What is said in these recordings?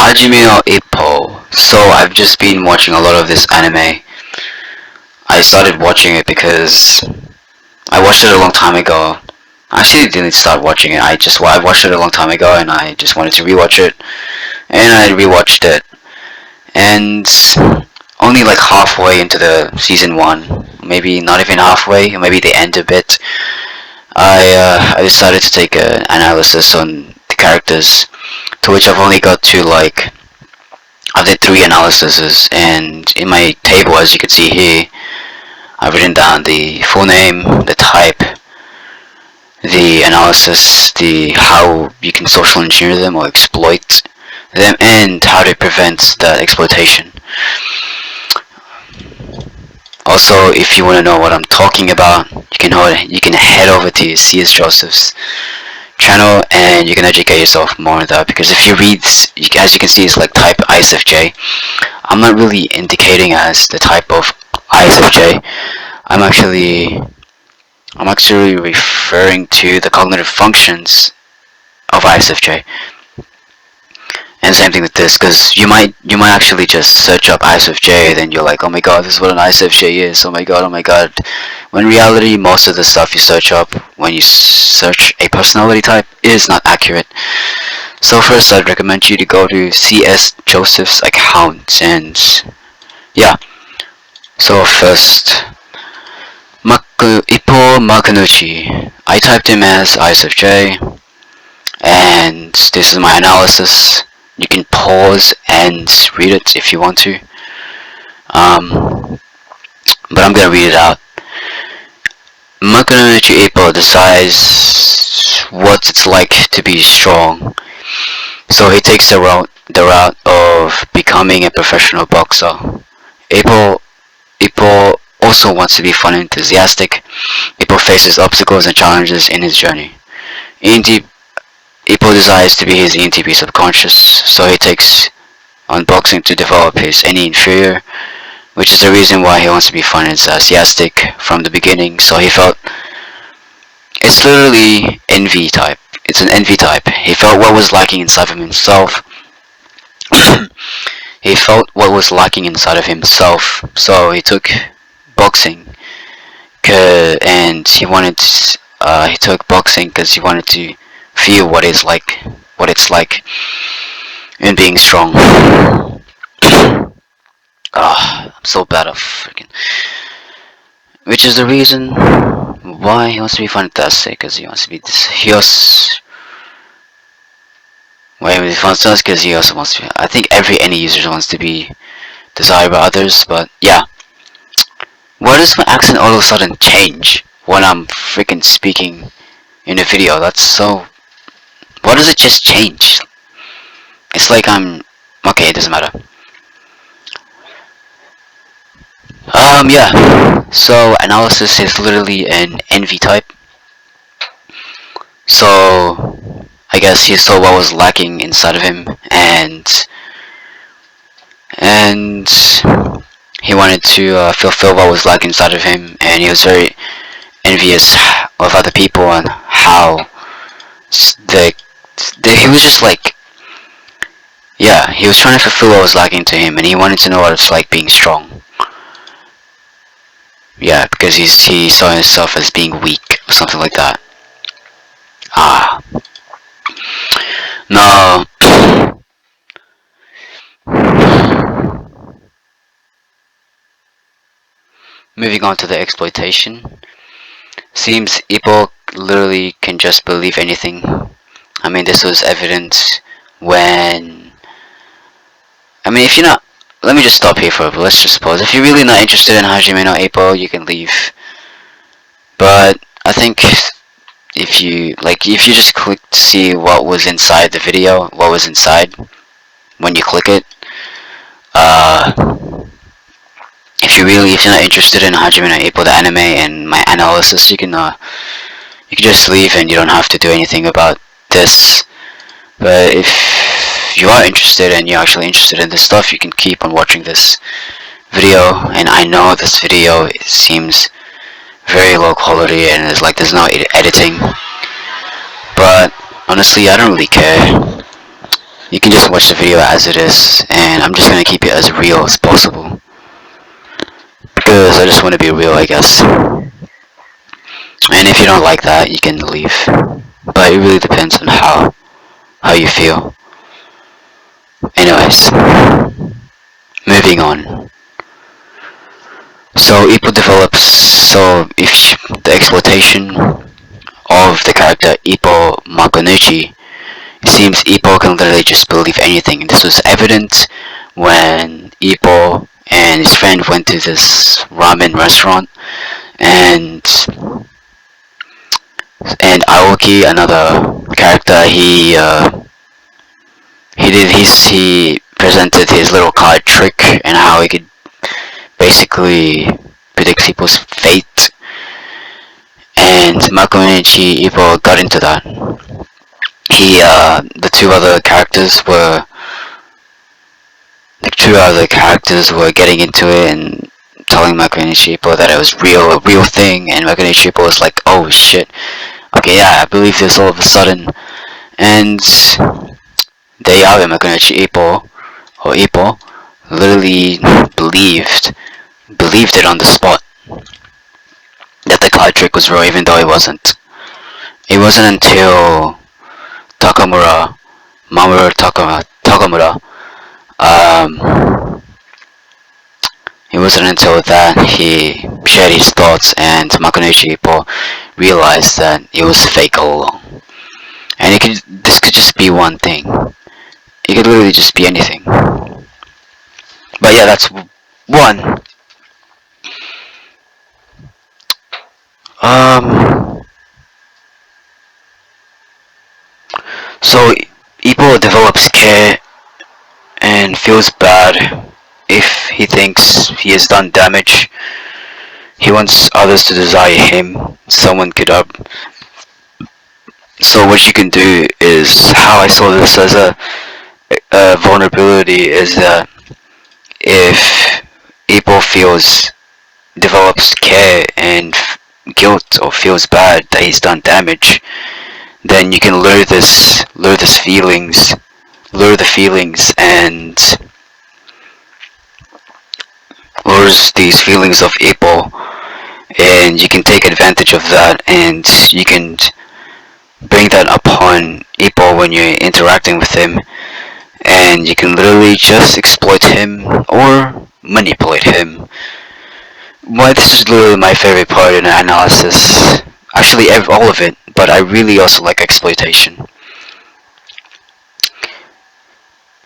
Hajime no Ippo. So I've just been watching a lot of this anime. I started watching it because I watched it a long time ago. I actually didn't start watching it. I watched it a long time ago and I just wanted to rewatch it. And I rewatched it. And only like halfway into the season one, maybe not even halfway, maybe the end a bit, I decided to take an analysis on the characters, to which I've only got to like I did 3 analyses, and in my table, as you can see here, I've written down the full name, the type, the analysis, the how you can social engineer them or exploit them, and how to prevent the exploitation. Also, if you want to know what I'm talking about, you can head over to C.S. Joseph's channel and you can educate yourself more on that, because if you read, as you can see, it's like type ISFJ. I'm not really indicating as the type of ISFJ. I'm actually referring to the cognitive functions of ISFJ. And same thing with this, because you might actually just search up ISFJ, then you're like, oh my god, this is what an ISFJ is. Oh my god, oh my god. When in reality, most of the stuff you search up when you search a personality type is not accurate. So first, I'd recommend you to go to C.S. Joseph's account, and yeah. So first, Ippo Makunuchi. I typed him as ISFJ, and this is my analysis. You can pause and read it if you want to. But I'm gonna read it out. Makunuchi Ippo decides what it's like to be strong. So he takes the route of becoming a professional boxer. Ippo also wants to be fun and enthusiastic. Ippo faces obstacles and challenges in his journey. Ippo desires to be his ENTP subconscious, so he takes on boxing to develop his any inferior, which is the reason why he wants to be fun and enthusiastic from the beginning. So he felt it's literally envy type. It's an envy type. He felt what was lacking inside of himself. He felt what was lacking inside of himself, so he took boxing, and he took boxing because he wanted to feel what it's like in being strong. I'm so bad at freaking. Which is the reason why he wants to be fantastic, because he wants to be this. Why he wants fantastic? Because he also wants to be. I think every any user wants to be desired by others, but yeah. Why does my accent all of a sudden change when I'm freaking speaking in a video? That's so. Why does it just change? It's like I'm. Okay, it doesn't matter. Yeah. So, analysis is literally an envy type. So, I guess he saw what was lacking inside of him, and he wanted to fulfill what was lacking inside of him, and he was very envious of other people and how he was just like, yeah, he was trying to fulfill what was lacking to him, and he wanted to know what it's like being strong. Yeah, because he saw himself as being weak or something like that. No. Moving on to the exploitation. Seems Ippo literally can just believe anything. I mean, this was evident when. I mean, if you're not. Let me just stop here for a bit. Let's just pause. If you're really not interested in Hajime no Ippo, you can leave. But I think if you just click to see what was inside the video, what was inside when you click it. If you're not interested in Hajime no Ippo, the anime, and my analysis, you can just leave and you don't have to do anything about this. But if you are interested and you're actually interested in this stuff, you can keep on watching this video. And I know this video, it seems very low quality and it's like there's no editing, but honestly I don't really care. You can just watch the video as it is, and I'm just gonna keep it as real as possible because I just want to be real, I guess. And if you don't like that, you can leave. But it really depends on how you feel. Anyways, moving on. So Ippo develops. So if the exploitation of the character Ippo Makonuchi, it seems Ippo can literally just believe anything. This was evident when Ippo and his friend went to this ramen restaurant, and Aoki, another character, he presented his little card trick and how he could basically predict people's fate. And Makunichi Ippo got into that. The two other characters were getting into it and telling Makunichi Ippo that it was a real thing, and Makunichi Ippo was like, oh shit, okay, yeah, I believe this all of a sudden. And Deyabe Makunichi Ippo, or Ippo, literally believed it on the spot, that the card trick was real, even though it wasn't. It wasn't until Mamoru Takamura, it wasn't until that he shared his thoughts and Makunichi Ippo realized that it was fake all along. And this could just be one thing. It could literally just be anything. But yeah, that's one. So Ippo develops care and feels bad if he thinks he has done damage. He wants others to desire him. Someone could So what you can do is, how I saw this as a vulnerability, is that if Ippo develops care and guilt, or feels bad that he's done damage, then you can lure the feelings, and lures these feelings of Ippo, and you can take advantage of that, and you can bring that upon Ippo when you're interacting with him, and you can literally just exploit him or manipulate him. Well, this is literally my favorite part in analysis. Actually, all of it, but I really also like exploitation.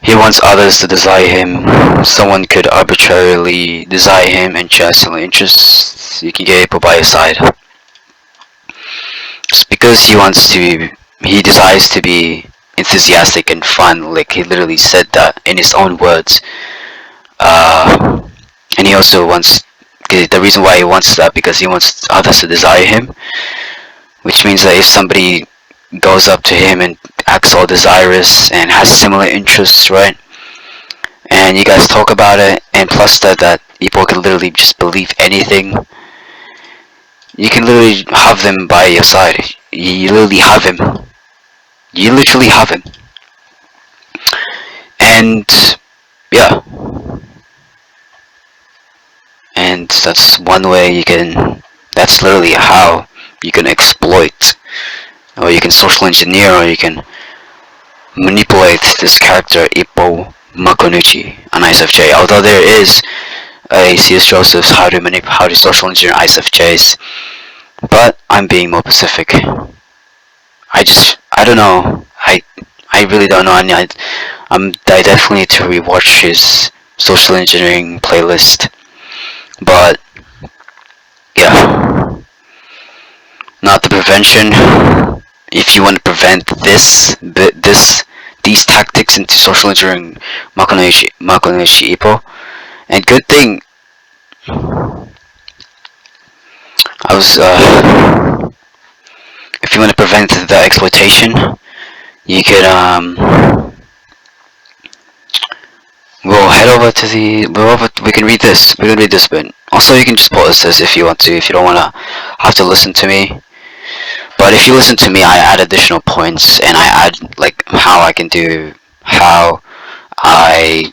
He wants others to desire him. Someone could arbitrarily desire him and share similar interests. You can get Ippo by his side. Just because he desires to be enthusiastic and fun, like he literally said that in his own words. And he also wants, the reason why he wants that, because he wants others to desire him, which means that if somebody goes up to him and acts all desirous and has similar interests, right, and you guys talk about it, and plus that Ippo can literally just believe anything, you can literally have them by your side. You literally have him. And yeah, and that's one way that's literally how you can exploit, or you can social engineer, or you can manipulate this character Ippo Makonuchi on ISFJ. Although there is a C.S. Joseph's how to social engineer ISFJs, but I'm being more specific. I don't know. I really don't know. I definitely need to rewatch his social engineering playlist. But yeah, not the prevention. If you want to prevent these tactics into social engineering Makonuchi Ippo, and good thing if you want to prevent the exploitation, you could we'll head over to we can read this bit. Also, you can just pause this if you want to, if you don't want to have to listen to me. But if you listen to me, I add additional points, and I add like how I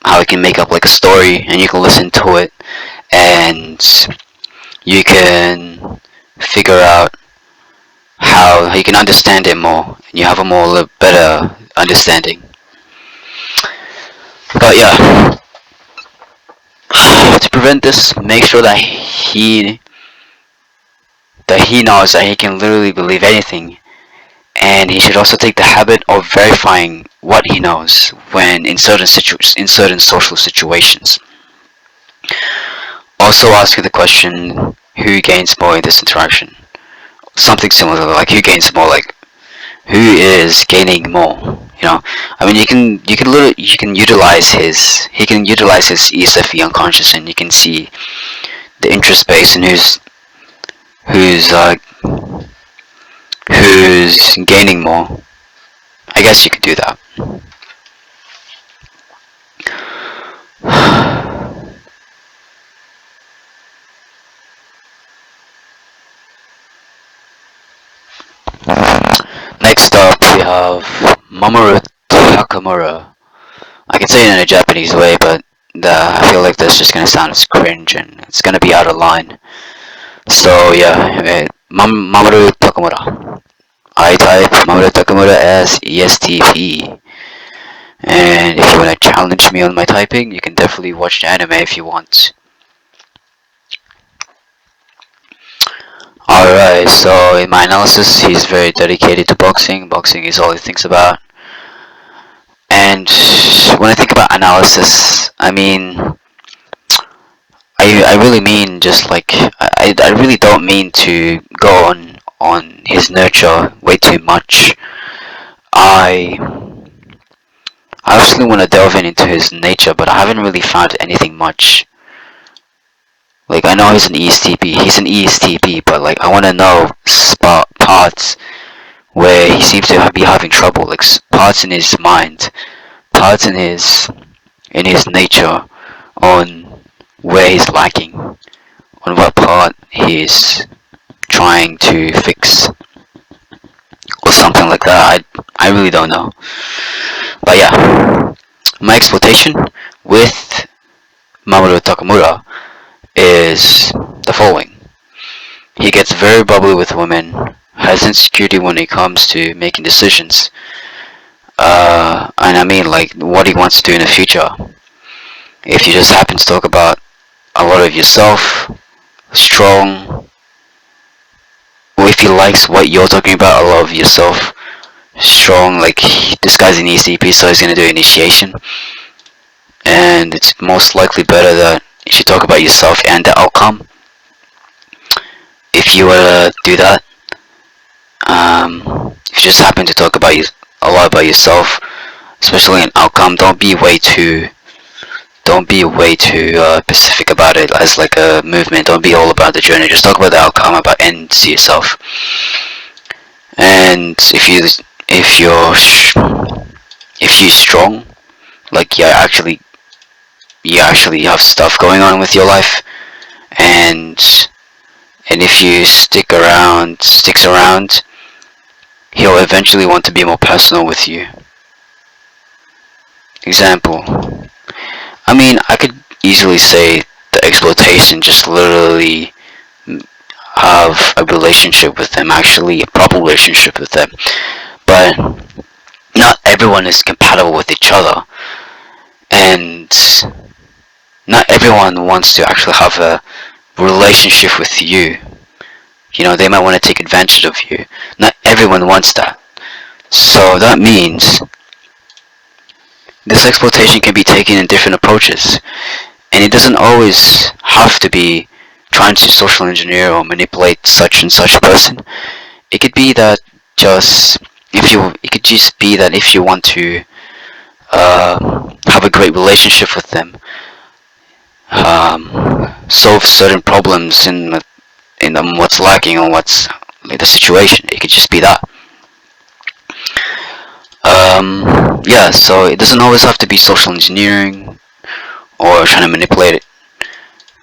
how I can make up like a story and you can listen to it and you can figure out how you can understand it more and you have a more better understanding. But yeah, to prevent this, make sure that he knows that he can literally believe anything, and he should also take the habit of verifying what he knows when in certain social situations. Also ask the question, who gains more in this interaction? Something similar, like who gains more, like who is gaining more. I mean, you can utilize his he can utilize his ESFE unconscious, and you can see the interest base and who's uh, who's gaining more. I guess you could do that. Next up, we have Mamoru Takamura. I can say it in a Japanese way, but I feel like that's just gonna sound as cringe and it's gonna be out of line. So yeah, Mamoru Takamura. I type Mamoru Takamura as ESTP. And if you want to challenge me on my typing, you can definitely watch the anime if you want. Alright, so in my analysis, he's very dedicated to boxing. Boxing is all he thinks about. And when I think about analysis, I really mean just like I really don't mean to go on his nurture way too much. I obviously want to delve into his nature, but I haven't really found anything much. Like, I know he's an ESTP, but like I want to know parts where he seems to be having trouble, like parts in his mind, parts in his nature, on where he's lacking, on what part he's trying to fix, or something like that. I really don't know. But yeah, my exploitation with Mamoru Takamura is the following. He gets very bubbly with women, has insecurity when it comes to making decisions, and I mean like what he wants to do in the future. If you just happen to talk about a lot of yourself, strong, or if he likes what you're talking about, a lot of yourself, strong, like this guy's an ECP, so he's gonna do initiation, and it's most likely better that you should talk about yourself and the outcome. If you were to do that, if you just happen to talk about a lot about yourself, especially an outcome, don't be way too specific about it as like a movement. Don't be all about the journey. Just talk about the outcome, about and see yourself. And if you're strong, like you actually have stuff going on with your life, and if you sticks around, he'll eventually want to be more personal with you. Example, I mean, I could easily say the exploitation just literally have a relationship with them, actually a proper relationship with them, but not everyone is compatible with each other, and not everyone wants to actually have a relationship with you. They might want to take advantage of you. Not everyone wants that. So that means this exploitation can be taken in different approaches. And it doesn't always have to be trying to social engineer or manipulate such and such person. It could be that if you want to have a great relationship with them, solve certain problems in what's lacking or what's like the situation. It could just be that. Yeah, so it doesn't always have to be social engineering or trying to manipulate it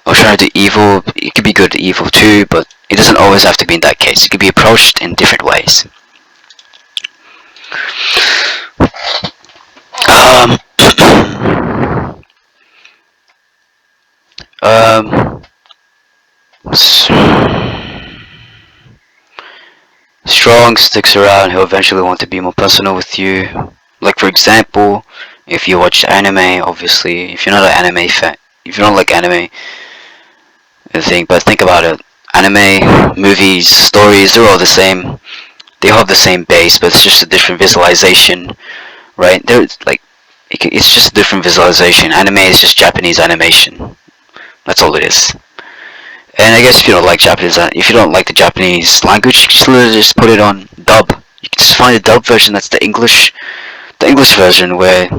or trying to do evil. It could be good evil too, but it doesn't always have to be in that case. It could be approached in different ways. s- strong sticks around. He'll eventually want to be more personal with you. Like for example, if you watch anime, obviously, if you're not an anime fan, if you don't like anime, but think about it. Anime, movies, stories, they're all the same. They have the same base, but it's just a different visualization, right? It's just a different visualization. Anime is just Japanese animation. That's all it is. And I guess if you don't like if you don't like the Japanese language, you can just literally just put it on dub. You can just find a dub version that's the English version where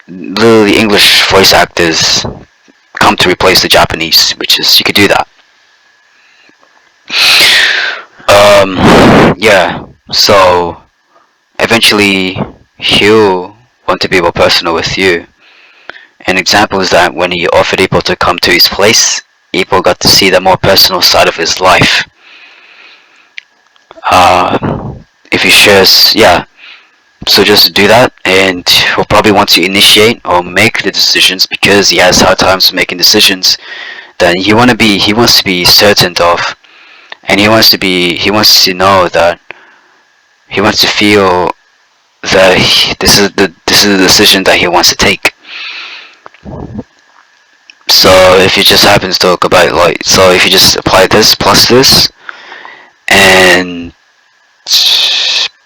literally English voice actors come to replace the Japanese, which is you could do that. Yeah. So eventually he'll want to be more personal with you. An example is that when he offered April to come to his place, April got to see the more personal side of his life. If he shares, yeah. So just do that, and he'll probably want to initiate or make the decisions because he has hard times making decisions. Then he wants to be certain of, and he wants to know that he wants to feel that this is the decision that he wants to take. So if you just happen to talk about so if you just apply this plus this and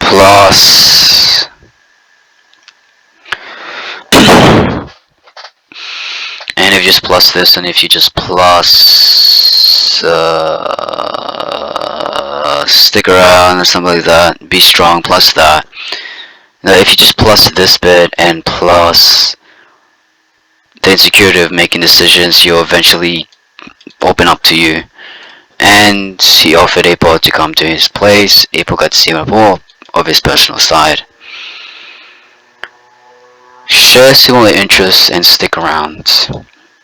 plus and if you just plus this and if you just plus stick around or something like that, be strong plus that. Now if you just plus this bit and plus the insecurity of making decisions, you'll eventually open up to you. And he offered April to come to his place. April got to see more of his personal side. Share similar interests and stick around.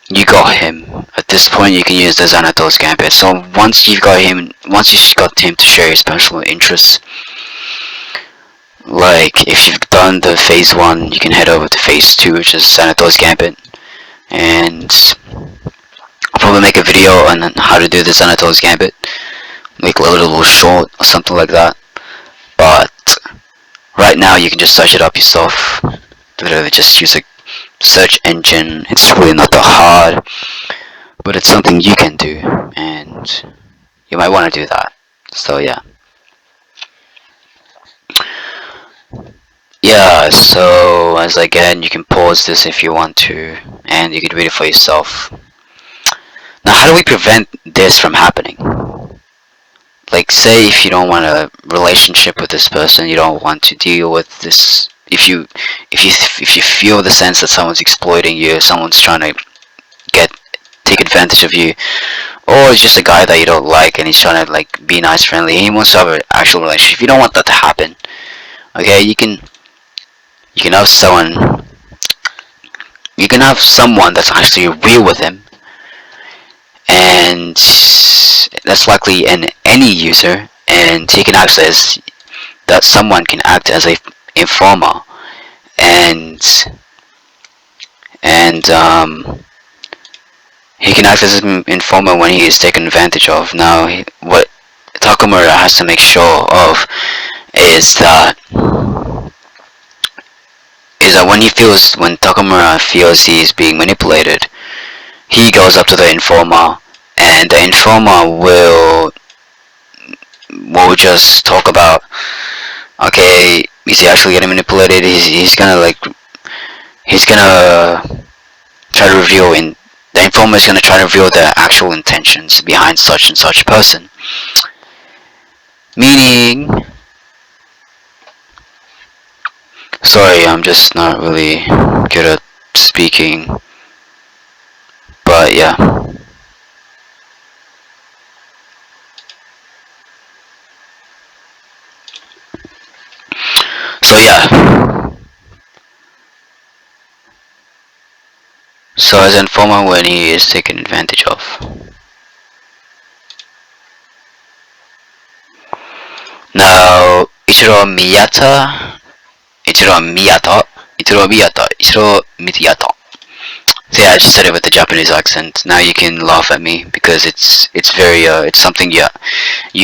You got him. At this point, you can use the Xanathar's Gambit. So once you've got him to share his personal interests, like if you've done the phase 1, you can head over to phase 2, which is Xanathar's Gambit, and I'll probably make a video on how to do the Xanathar's Gambit, make a little short or something like that. But right now, you can just search it up yourself. Just use a search engine. It's really not that hard, but it's something you can do, and you might want to do that. So yeah. Yeah, so as again, you can pause this if you want to, and you can read it for yourself. Now, how do we prevent this from happening? Like, say if you don't want a relationship with this person, you don't want to deal with this. If you feel the sense that someone's exploiting you, someone's trying to take advantage of you, or it's just a guy that you don't like and he's trying to like be nice, friendly, he wants to have an actual relationship. If you don't want that to happen, okay, you can have someone that's actually real with him, and that's likely any user, and he can act as that someone can act as a informer, and he can act as an informer when he is taken advantage of. Now, what Takamura has to make sure of is that when Takamura feels he is being manipulated, he goes up to the informer, and the informer will just talk about, okay, is he actually getting manipulated? He's gonna try to reveal the informer is gonna try to reveal the actual intentions behind such and such person. Meaning, sorry, I'm just not really good at speaking, but yeah. So yeah. So as an informer when he is taken advantage of. Now, Ichiro Miyata. So yeah, I just said it with the Japanese accent. Now you can laugh at me because it's very it's something you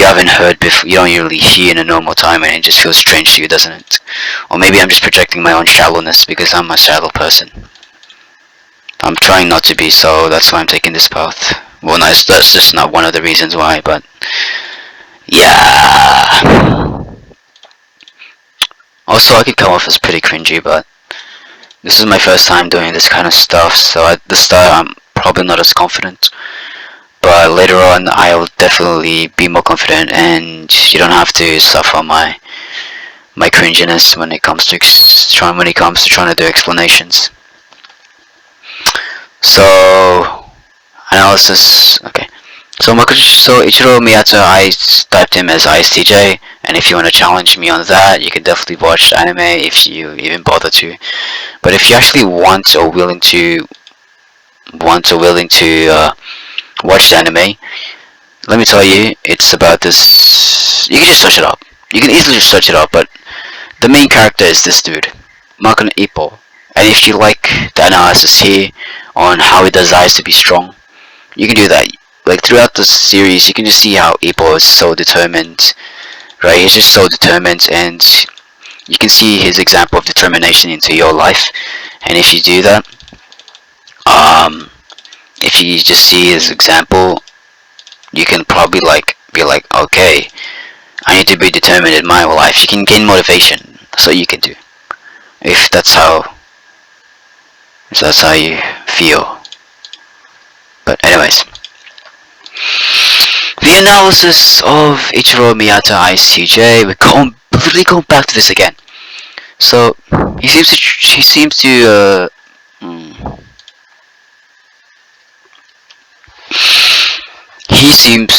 haven't heard before. You don't usually hear in a normal time, and it just feels strange to you, doesn't it? Or maybe I'm just projecting my own shallowness because I'm a shallow person. I'm trying not to be, so that's why I'm taking this path. Well, no, that's just not one of the reasons why, but yeah. Also, I could come off as pretty cringy, but this is my first time doing this kind of stuff, so at the start I'm probably not as confident. But later on, I'll definitely be more confident, and you don't have to suffer my cringiness when it comes to trying to do explanations. So analysis. Okay. So Ichiro Miyata, I typed him as ISTJ, and if you want to challenge me on that, you can definitely watch the anime if you even bother to. But if you actually want or willing to watch the anime, let me tell you, it's about this. You can just search it up. You can easily just search it up, but the main character is this dude, Makun Ippo. And if you like the analysis here on how he desires to be strong, you can do that. Like throughout the series, you can just see how Ippo is so determined, right? He's just so determined, and you can see his example of determination into your life. And if you do that, um, if you just see his example, you can probably be like, okay, I need to be determined in my life. You can gain motivation. That's what you can do. If that's how if that's how you feel. But anyways, the analysis of Ichiro Miyata ICJ. Literally going back to this again. So he seems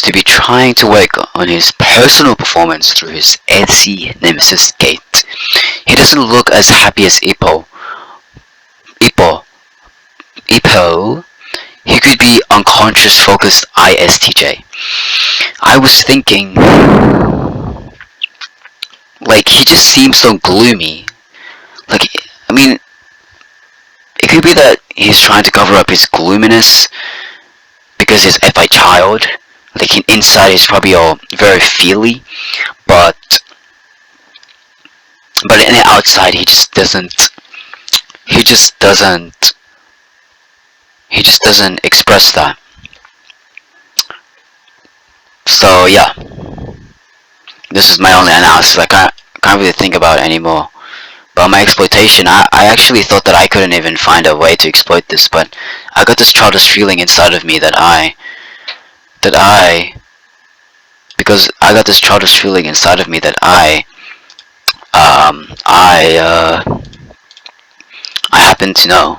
to be trying to work on his personal performance through his Etsy nemesis Kate. He doesn't look as happy as Ippo. Ippo. He could be unconscious focused ISTJ. I was thinking, like, he just seems so gloomy. Like, I mean, it could be that he's trying to cover up his gloominess because he's a child. Like, inside he's probably all very feely, but in the outside he just doesn't. He just doesn't. He just doesn't express that. So yeah, this is my only analysis. I can't really think about it anymore. But my exploitation, I actually thought that I couldn't even find a way to exploit this, but I got this childish feeling inside of me because I got this childish feeling inside of me that I happen to know.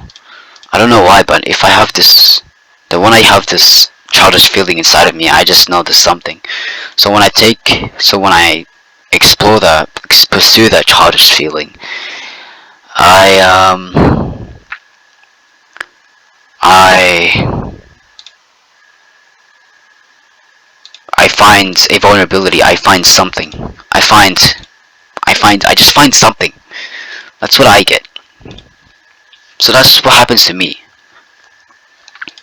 I don't know why, but if I have this, that when I have this childish feeling inside of me, I just know there's something. So when I explore that, pursue that childish feeling, I I find a vulnerability. I find something. I just find something. That's what I get. So that's what happens to me.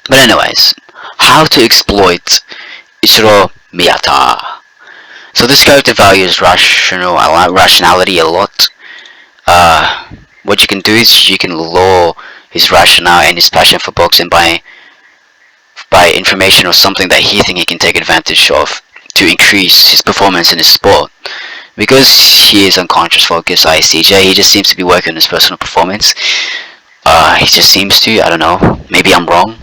But anyways, how to exploit Ichiro Miyata. So this character values rationality a lot. What you can do is you can lure his rationale and his passion for boxing by information or something that he thinks he can take advantage of to increase his performance in his sport. Because he is unconscious focused ICJ, he just seems to be working on his personal performance. He just seems to, I don't know, maybe I'm wrong,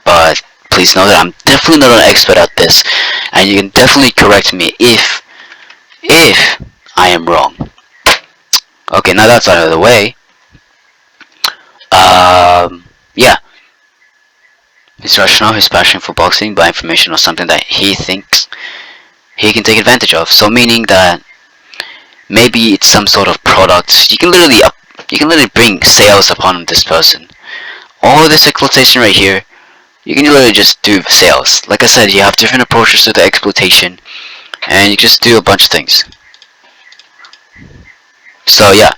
but please know that I'm definitely not an expert at this, and you can definitely correct me if I am wrong. Okay, now that's out of the way. Yeah, his rationale, his passion for boxing by information or something that he thinks he can take advantage of. So meaning that maybe it's some sort of product. You can literally bring sales upon this person. All this exploitation right here, you can literally just do sales. Like I said, you have different approaches to the exploitation, and you just do a bunch of things. So yeah,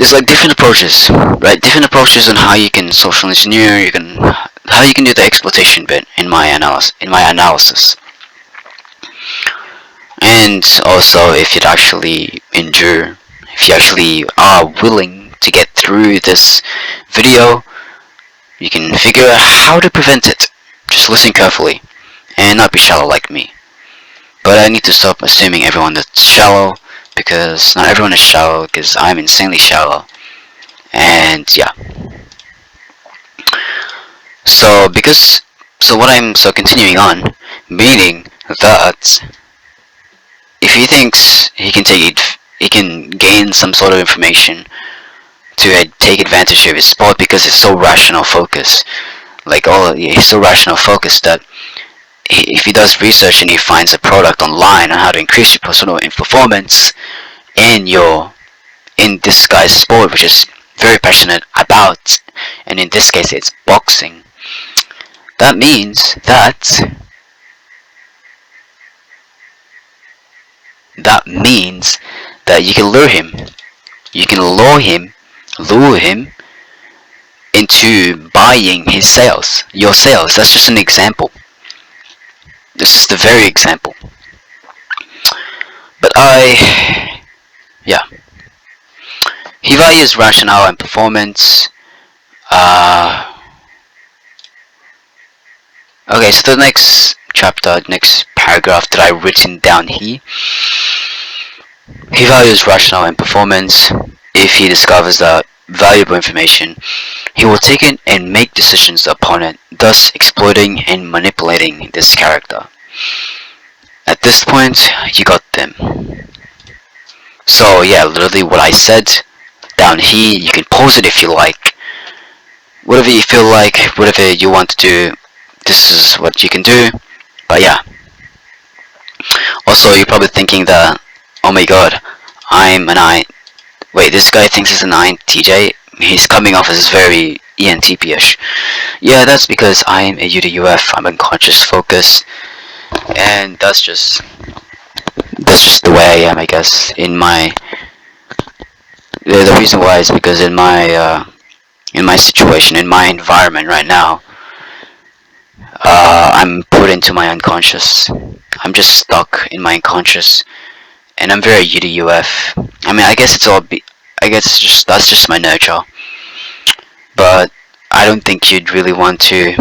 there's like different approaches, right? Different approaches on how you can social engineer, how you can do the exploitation bit in my analysis. And also, if you'd actually endure, if you actually are willing to get through this video, you can figure out how to prevent it. Just listen carefully and not be shallow like me. But I need to stop assuming everyone that's shallow, because not everyone is shallow, because I'm insanely shallow. And yeah. So continuing on, meaning that if he thinks he can gain some sort of information to take advantage of his sport because it's so rational focused, he's so rational focused that if he does research and he finds a product online on how to increase your personal performance in this guy's sport, which is very passionate about, and in this case it's boxing, that means that you can lure him. You can lure him into buying your sales. That's just an example. This is the very example. But yeah. He values rationale and performance. Okay, so the next chapter, next paragraph that I've written down here. He values rationale and performance. If he discovers that valuable information, he will take it and make decisions upon it, thus exploiting and manipulating this character. At this point, you got them. So yeah, literally what I said down here, you can pause it if you like. Whatever you feel like, whatever you want to do, this is what you can do. But yeah. Also, you're probably thinking that, oh my god, wait, this guy thinks he's an INTJ? He's coming off as very ENTP-ish. Yeah, that's because I'm a UDUF, I'm unconscious focus, and that's just the way I am, I guess. The reason why is because in my situation, in my environment right now, I'm put into my unconscious. I'm just stuck in my unconscious, and I'm very UDUF. I mean, I guess that's just my nature. But I don't think you'd want to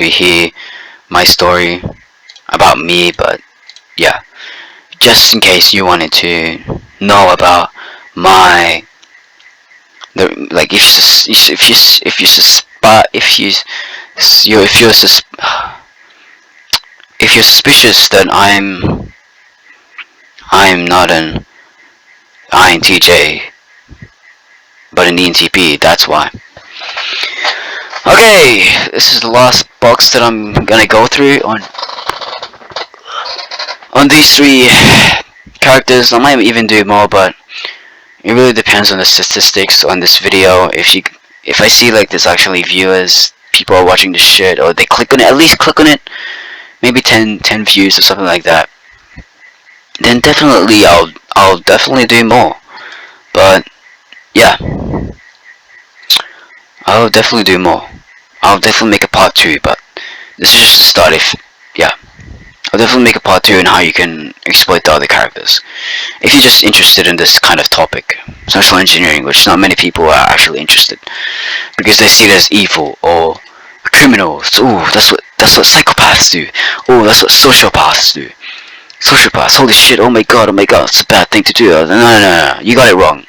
hear my story about me. But yeah, just in case you wanted to know about if you're suspicious that I'm not an INTJ but an ENTP, that's why. Okay, this is the last box that I'm gonna go through on these three characters. I might even do more, but it really depends on the statistics on this video. If I see like there's actually viewers, people are watching this shit, or they click on it, at least click on it, maybe 10 views or something like that, then definitely I'll definitely do more. But yeah, I'll definitely do more. I'll definitely make a part 2, but this is just a start. I'll definitely make a part 2 on how you can exploit the other characters. If you're just interested in this kind of topic, social engineering, which not many people are actually interested, because they see it as evil or criminals. Ooh, that's what psychopaths do. Ooh, that's what sociopaths do. Sociopaths, holy shit, oh my god, it's a bad thing to do. No, you got it wrong.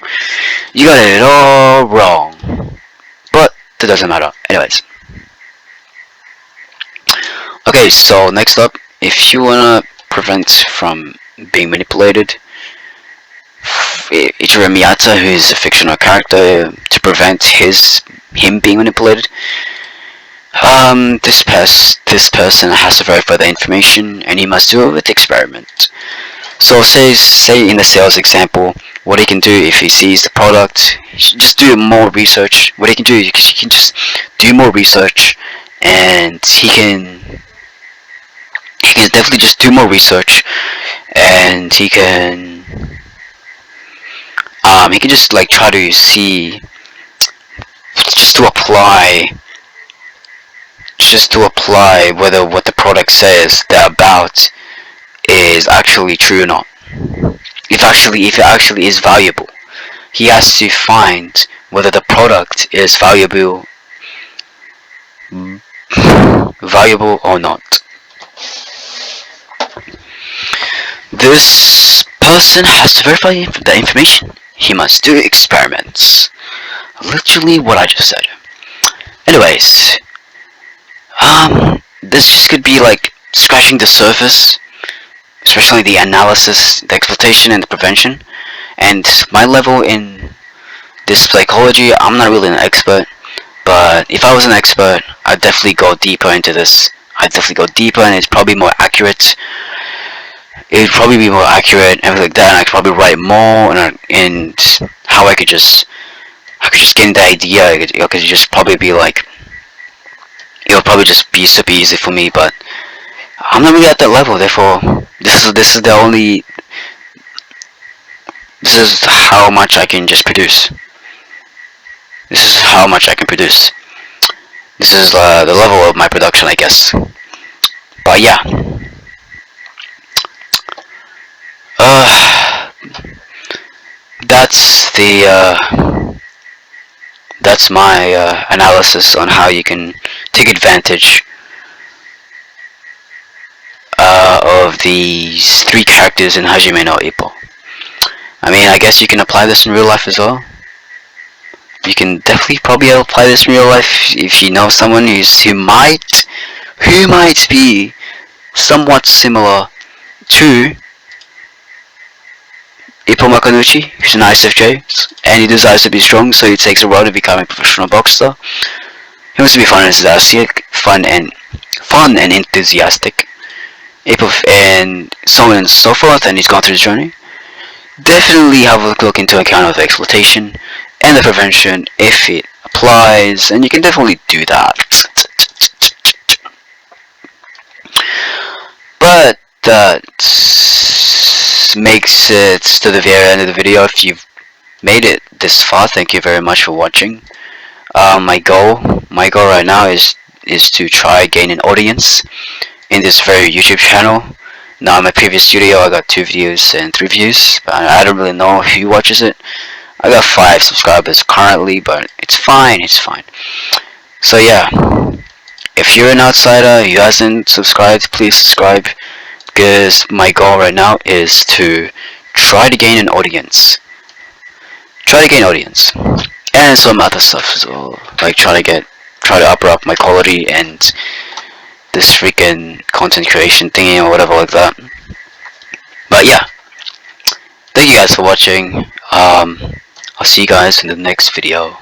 You got it all wrong. But that doesn't matter. Anyways. Okay, so next up, if you wanna prevent from being manipulated, Ichiro Miyata, who is a fictional character, to prevent him being manipulated, this person has to verify the information, and he must do it with experiment. So say in the sales example, what he can do if he sees the product, just do more research. What he can do, he can just do more research, and he can definitely just do more research, and he can he can just like try to see, just to apply, whether what the product says they're about is actually true or not. If it actually is valuable, he has to find whether the product is valuable or not. This person has to verify the information. He must do experiments. Literally what I just said. Anyways, this just could be like scratching the surface, especially the analysis, the exploitation, and the prevention. And my level in this psychology, I'm not really an expert, but if I was an expert, I'd definitely go deeper into this. I'd definitely go deeper, and it's probably more accurate. It would probably be more accurate, and everything like that. And I could probably write more, and how I could just get the idea. It could just probably be like, it'll probably just be super easy for me. But I'm not really at that level. Therefore, this is the only. This is how much I can just produce. This is how much I can produce. This is the level of my production, I guess. But yeah. That's my analysis on how you can take advantage of these three characters in Hajime no Ippo. I mean, I guess you can apply this in real life as well. You can definitely probably apply this in real life if you know someone who might be somewhat similar to Ippo Makanuchi, who's an ISFJ, and he desires to be strong, so he takes a road to become a professional boxer. He wants to be fun and enthusiastic, and so on and so forth, and he's gone through the journey. Definitely have a look into account of the exploitation and the prevention if it applies, and you can definitely do that. But that makes it to the very end of the video. If you've made it this far, thank you very much for watching. My goal right now is to try gain an audience in this very YouTube channel. Now in my previous video I got 2 views and 3 views, but I don't really know who watches it. I got 5 subscribers currently, but it's fine. So yeah, if you're an outsider who hasn't subscribed, please subscribe, because my goal right now is to try to gain an audience. And some other stuff as well, like try to up my quality and this freaking content creation thingy or whatever like that. But yeah, thank you guys for watching. I'll see you guys in the next video.